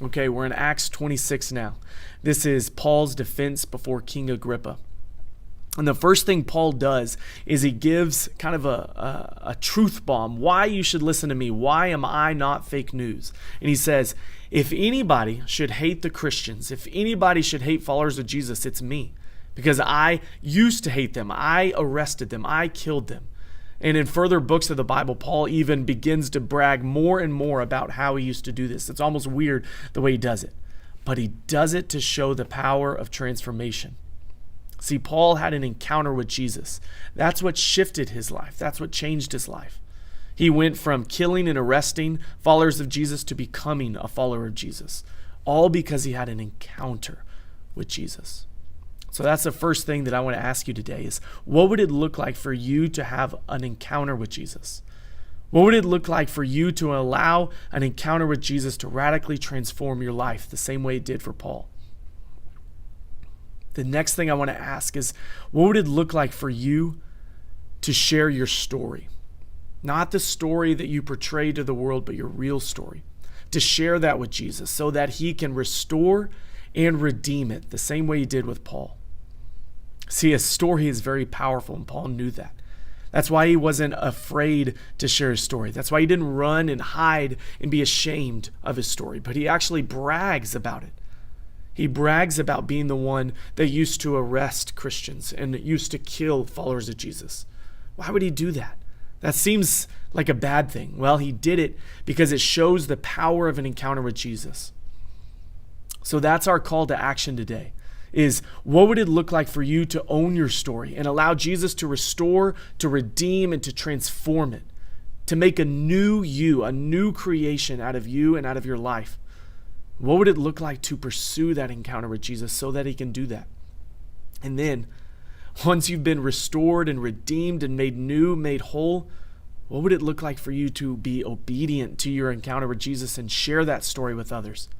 Okay, we're in Acts 26 now. This is Paul's defense before King Agrippa. And the first thing Paul does is he gives kind of a truth bomb. Why you should listen to me. Why am I not fake news? And he says, if anybody should hate the Christians, if anybody should hate followers of Jesus, it's me. Because I used to hate them. I arrested them. I killed them. And in further books of the Bible, Paul even begins to brag more and more about how he used to do this. It's almost weird the way he does it. But he does it to show the power of transformation. See, Paul had an encounter with Jesus. That's what shifted his life. That's what changed his life. He went from killing and arresting followers of Jesus to becoming a follower of Jesus, all because he had an encounter with Jesus. So that's the first thing that I want to ask you today is, what would it look like for you to have an encounter with Jesus? What would it look like for you to allow an encounter with Jesus to radically transform your life the same way it did for Paul? The next thing I want to ask is, what would it look like for you to share your story? Not the story that you portray to the world, but your real story. To share that with Jesus so that he can restore and redeem it the same way he did with Paul. See, a story is very powerful, and Paul knew that. That's why he wasn't afraid to share his story. That's why he didn't run and hide and be ashamed of his story, but he actually brags about it. He brags about being the one that used to arrest Christians and used to kill followers of Jesus. Why would he do that? That seems like a bad thing. Well, he did it because it shows the power of an encounter with Jesus. So that's our call to action today. Is what would it look like for you to own your story and allow Jesus to restore, to redeem, and to transform it, to make a new you, a new creation out of you and out of your life? What would it look like to pursue that encounter with Jesus so that he can do that? And then, once you've been restored and redeemed and made new, made whole, what would it look like for you to be obedient to your encounter with Jesus and share that story with others?